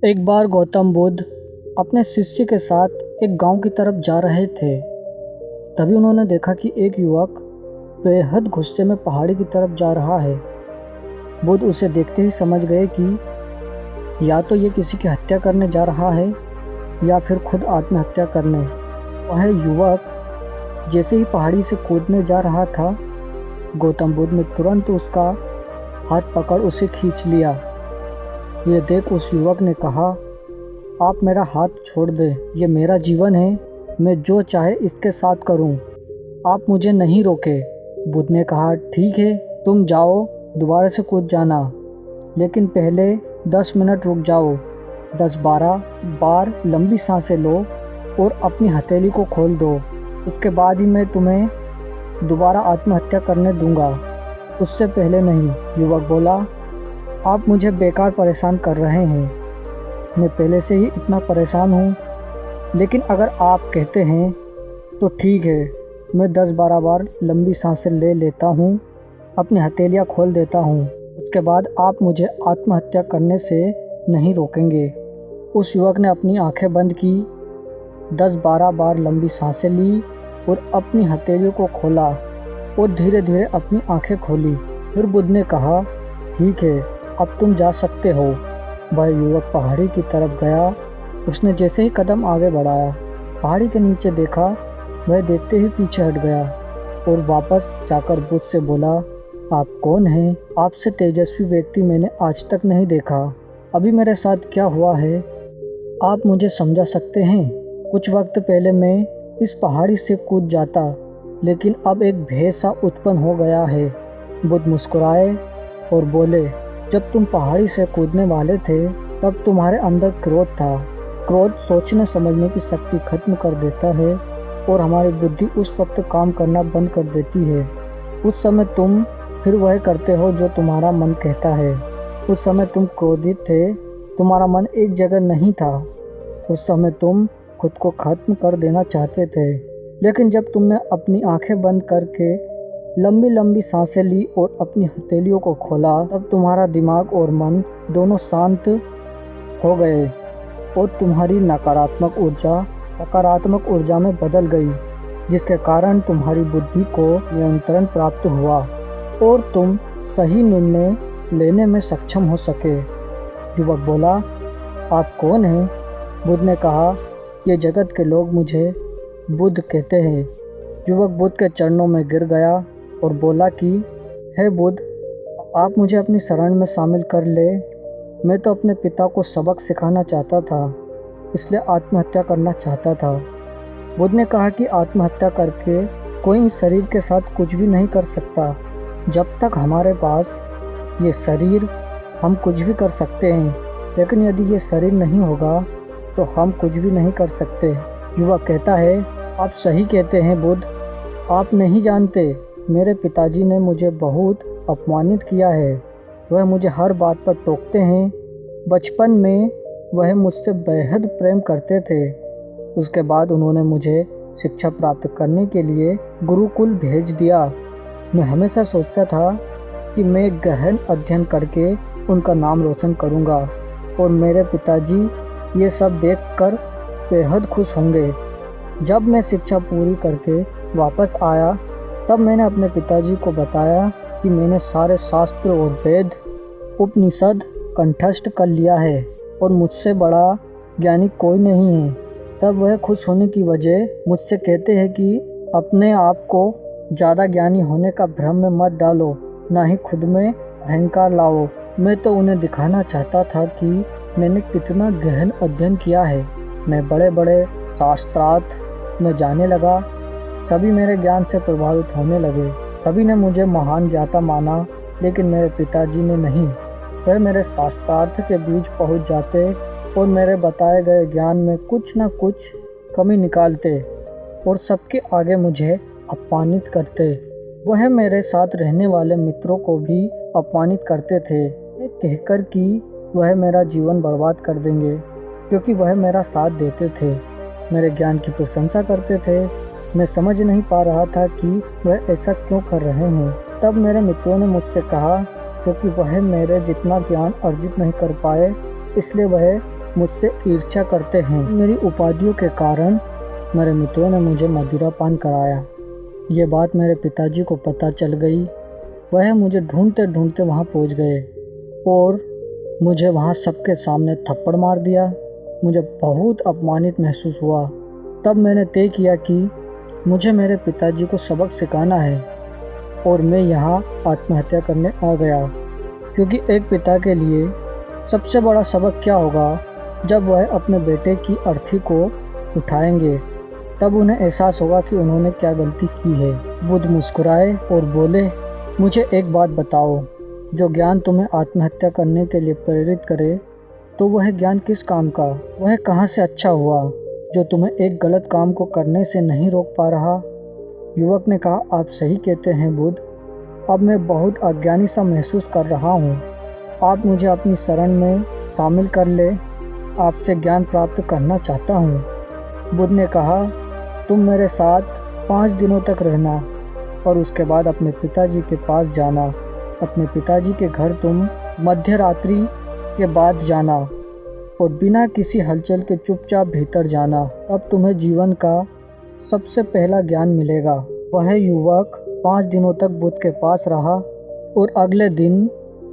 एक बार गौतम बुद्ध अपने शिष्य के साथ एक गांव की तरफ जा रहे थे। तभी उन्होंने देखा कि एक युवक बेहद गुस्से में पहाड़ी की तरफ जा रहा है। बुद्ध उसे देखते ही समझ गए कि या तो ये किसी की हत्या करने जा रहा है या फिर खुद आत्महत्या करने। वह युवक जैसे ही पहाड़ी से कूदने जा रहा था, गौतम बुद्ध ने तुरंत उसका हाथ पकड़ उसे खींच लिया। ये देख उस युवक ने कहा, आप मेरा हाथ छोड़ दें, ये मेरा जीवन है, मैं जो चाहे इसके साथ करूं, आप मुझे नहीं रोके। बुद्ध ने कहा, ठीक है, तुम जाओ, दोबारा से कूद जाना, लेकिन पहले 10 मिनट रुक जाओ। 10-12 बार लंबी सांसें लो और अपनी हथेली को खोल दो, उसके बाद ही मैं तुम्हें दोबारा आत्महत्या करने दूंगा, उससे पहले नहीं। युवक बोला, आप मुझे बेकार परेशान कर रहे हैं, मैं पहले से ही इतना परेशान हूँ, लेकिन अगर आप कहते हैं तो ठीक है, मैं 10-12 बार लंबी सांसें ले लेता हूँ, अपनी हथेलियाँ खोल देता हूँ, उसके बाद आप मुझे आत्महत्या करने से नहीं रोकेंगे। उस युवक ने अपनी आंखें बंद की, 10-12 बार लंबी सांसें ली और अपनी हथेलियों को खोला और धीरे धीरे अपनी आंखें खोली। फिर बुद्ध ने कहा, ठीक है, अब तुम जा सकते हो। वह युवक पहाड़ी की तरफ गया। उसने जैसे ही कदम आगे बढ़ाया, पहाड़ी के नीचे देखा, वह देखते ही पीछे हट गया और वापस जाकर बुद्ध से बोला, आप कौन हैं? आपसे तेजस्वी व्यक्ति मैंने आज तक नहीं देखा। अभी मेरे साथ क्या हुआ है, आप मुझे समझा सकते हैं? कुछ वक्त पहले मैं इस पहाड़ी से कूद जाता, लेकिन अब एक भय सा उत्पन्न हो गया है। बुद्ध मुस्कुराए और बोले, जब तुम पहाड़ी से कूदने वाले थे तब तुम्हारे अंदर क्रोध था। क्रोध सोचने समझने की शक्ति खत्म कर देता है और हमारी बुद्धि उस वक्त काम करना बंद कर देती है। उस समय तुम फिर वह करते हो जो तुम्हारा मन कहता है। उस समय तुम क्रोधित थे, तुम्हारा मन एक जगह नहीं था। उस समय तुम खुद को खत्म कर देना चाहते थे, लेकिन जब तुमने अपनी आंखें बंद करके लंबी लंबी सांसें ली और अपनी हथेलियों को खोला, तब तुम्हारा दिमाग और मन दोनों शांत हो गए और तुम्हारी नकारात्मक ऊर्जा सकारात्मक ऊर्जा में बदल गई, जिसके कारण तुम्हारी बुद्धि को नियंत्रण प्राप्त हुआ और तुम सही निर्णय लेने में सक्षम हो सके। युवक बोला, आप कौन हैं? बुद्ध ने कहा, ये जगत के लोग मुझे बुद्ध कहते हैं। युवक बुद्ध के चरणों में गिर गया और बोला कि हे बुद्ध, आप मुझे अपनी शरण में शामिल कर ले। मैं तो अपने पिता को सबक सिखाना चाहता था, इसलिए आत्महत्या करना चाहता था। बुद्ध ने कहा कि आत्महत्या करके कोई इस शरीर के साथ कुछ भी नहीं कर सकता। जब तक हमारे पास ये शरीर, हम कुछ भी कर सकते हैं, लेकिन यदि ये शरीर नहीं होगा तो हम कुछ भी नहीं कर सकते। युवक कहता है, आप सही कहते हैं बुद्ध, आप नहीं जानते, मेरे पिताजी ने मुझे बहुत अपमानित किया है। वह मुझे हर बात पर टोकते हैं। बचपन में वह मुझसे बेहद प्रेम करते थे। उसके बाद उन्होंने मुझे शिक्षा प्राप्त करने के लिए गुरुकुल भेज दिया। मैं हमेशा सोचता था कि मैं गहन अध्ययन करके उनका नाम रोशन करूंगा और मेरे पिताजी ये सब देखकर बेहद खुश होंगे। जब मैं शिक्षा पूरी करके वापस आया, तब मैंने अपने पिताजी को बताया कि मैंने सारे शास्त्र और वेद उपनिषद कंठस्थ कर लिया है और मुझसे बड़ा ज्ञानी कोई नहीं है। तब वह खुश होने की वजह मुझसे कहते हैं कि अपने आप को ज़्यादा ज्ञानी होने का भ्रम में मत डालो, ना ही खुद में अहंकार लाओ। मैं तो उन्हें दिखाना चाहता था कि मैंने कितना गहन अध्ययन किया है। मैं बड़े बड़े शास्त्रार्थ में जाने लगा। सभी मेरे ज्ञान से प्रभावित होने लगे। सभी ने मुझे महान ज्ञाता माना, लेकिन मेरे पिताजी ने नहीं। वह मेरे शास्त्रार्थ के बीच पहुंच जाते और मेरे बताए गए ज्ञान में कुछ न कुछ कमी निकालते और सबके आगे मुझे अपमानित करते। वह मेरे साथ रहने वाले मित्रों को भी अपमानित करते थे, कहकर कि वह मेरा जीवन बर्बाद कर देंगे, क्योंकि वह मेरा साथ देते थे, मेरे ज्ञान की प्रशंसा करते थे। मैं समझ नहीं पा रहा था कि वह ऐसा क्यों कर रहे हैं। तब मेरे मित्रों ने मुझसे कहा, क्योंकि वह मेरे जितना ज्ञान अर्जित नहीं कर पाए, इसलिए वह मुझसे ईर्ष्या करते हैं। मेरी उपाधियों के कारण मेरे मित्रों ने मुझे मदिरा पान कराया। ये बात मेरे पिताजी को पता चल गई। वह मुझे ढूंढते ढूंढते वहाँ पहुँच गए और मुझे वहाँ सबके सामने थप्पड़ मार दिया। मुझे बहुत अपमानित महसूस हुआ। तब मैंने तय किया कि मुझे मेरे पिताजी को सबक सिखाना है और मैं यहाँ आत्महत्या करने आ गया, क्योंकि एक पिता के लिए सबसे बड़ा सबक क्या होगा, जब वह अपने बेटे की अर्थी को उठाएंगे तब उन्हें एहसास होगा कि उन्होंने क्या गलती की है। बुद्ध मुस्कुराए और बोले, मुझे एक बात बताओ, जो ज्ञान तुम्हें आत्महत्या करने के लिए प्रेरित करे तो वह ज्ञान किस काम का, वह कहाँ से अच्छा हुआ जो तुम्हें एक गलत काम को करने से नहीं रोक पा रहा। युवक ने कहा, आप सही कहते हैं बुद्ध, अब मैं बहुत अज्ञानी सा महसूस कर रहा हूँ। आप मुझे अपनी शरण में शामिल कर ले, आपसे ज्ञान प्राप्त करना चाहता हूँ। बुद्ध ने कहा, तुम मेरे साथ 5 दिनों तक रहना और उसके बाद अपने पिताजी के पास जाना। अपने पिताजी के घर तुम मध्य रात्रि के बाद जाना और बिना किसी हलचल के चुपचाप भीतर जाना। तब तुम्हें जीवन का सबसे पहला ज्ञान मिलेगा। वह युवक 5 दिनों तक बुद्ध के पास रहा और अगले दिन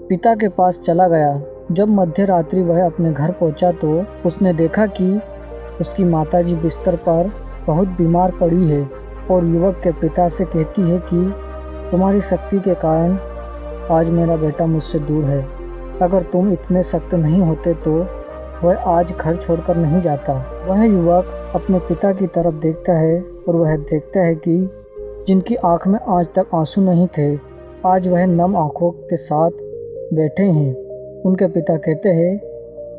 पिता के पास चला गया। जब मध्य रात्रि वह अपने घर पहुंचा तो उसने देखा कि उसकी माताजी बिस्तर पर बहुत बीमार पड़ी है और युवक के पिता से कहती है कि तुम्हारी शक्ति के कारण आज मेरा बेटा मुझसे दूर है। अगर तुम इतने सख्त नहीं होते तो वह आज घर छोड़कर नहीं जाता। वह युवक अपने पिता की तरफ देखता है और वह देखता है कि जिनकी आंख में आज तक आंसू नहीं थे, आज वह नम आंखों के साथ बैठे हैं। उनके पिता कहते हैं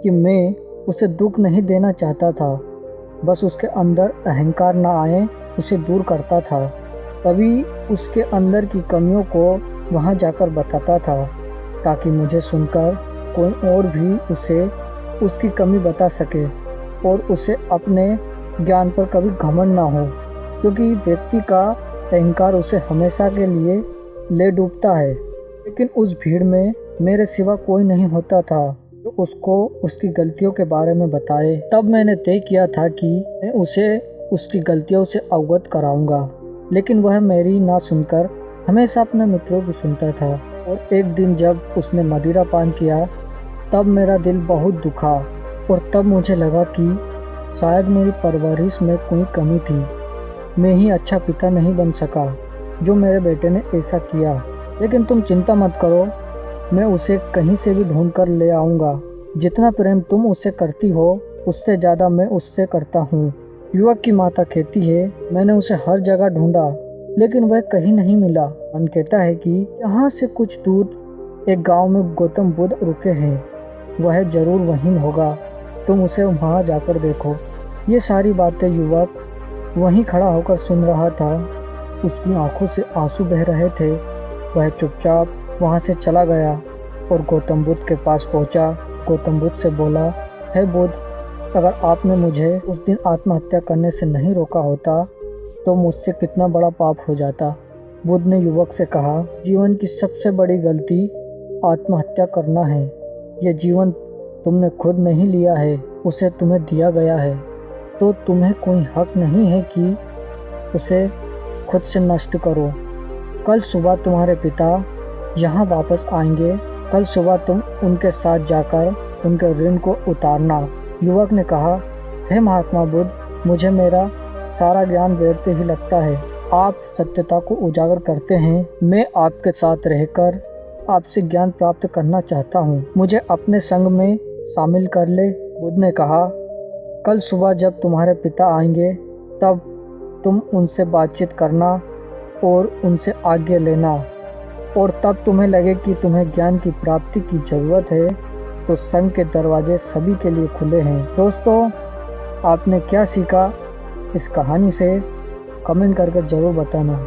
कि मैं उसे दुख नहीं देना चाहता था, बस उसके अंदर अहंकार ना आए उसे दूर करता था। तभी उसके अंदर की कमियों को वहाँ जाकर बताता था, ताकि मुझे सुनकर कोई और भी उसे उसकी कमी बता सके और उसे अपने ज्ञान पर कभी घमंड ना हो, क्योंकि व्यक्ति का अहंकार उसे हमेशा के लिए ले डूबता है। लेकिन उस भीड़ में मेरे सिवा कोई नहीं होता था जो उसको उसकी गलतियों के बारे में बताए। तब मैंने तय किया था कि मैं उसे उसकी गलतियों से अवगत कराऊंगा, लेकिन वह मेरी ना सुनकर हमेशा अपने मित्रों की सुनता था। और एक दिन जब उसने मदिरा पान किया तब मेरा दिल बहुत दुखा और तब मुझे लगा कि शायद मेरी परवरिश में कोई कमी थी। मैं ही अच्छा पिता नहीं बन सका जो मेरे बेटे ने ऐसा किया। लेकिन तुम चिंता मत करो, मैं उसे कहीं से भी ढूंढ कर ले आऊँगा। जितना प्रेम तुम उससे करती हो उससे ज़्यादा मैं उससे करता हूँ। युवक की माता कहती है, मैंने उसे हर जगह ढूंढा लेकिन वह कहीं नहीं मिला। मन कहता है कि यहाँ से कुछ दूर एक गांव में गौतम बुद्ध रुके हैं, वह जरूर वहीं होगा, तुम उसे वहाँ जाकर देखो। ये सारी बातें युवक वहीं खड़ा होकर सुन रहा था। उसकी आंखों से आंसू बह रहे थे। वह चुपचाप वहाँ से चला गया और गौतम बुद्ध के पास पहुँचा। गौतम बुद्ध से बोला, हे बुद्ध, अगर आपने मुझे उस दिन आत्महत्या करने से नहीं रोका होता तो मुझसे कितना बड़ा पाप हो जाता। बुद्ध ने युवक से कहा, जीवन की सबसे बड़ी गलती आत्महत्या करना है। यह जीवन तुमने खुद नहीं लिया है, उसे तुम्हें दिया गया है, तो तुम्हें कोई हक नहीं है कि उसे खुद से नष्ट करो। कल सुबह तुम्हारे पिता यहाँ वापस आएंगे। कल सुबह तुम उनके साथ जाकर उनके ऋण को उतारना। युवक ने कहा, हे महात्मा बुद्ध, मुझे मेरा सारा ज्ञान व्यर्थ ही लगता है। आप सत्यता को उजागर करते हैं। मैं आपके साथ रहकर आपसे ज्ञान प्राप्त करना चाहता हूँ। मुझे अपने संग में शामिल कर ले। बुद्ध ने कहा, कल सुबह जब तुम्हारे पिता आएंगे तब तुम उनसे बातचीत करना और उनसे आज्ञा लेना, और तब तुम्हें लगे कि तुम्हें ज्ञान की प्राप्ति की ज़रूरत है तो संघ के दरवाजे सभी के लिए खुले हैं। दोस्तों, आपने क्या सीखा इस कहानी से कमेंट करके ज़रूर बताना।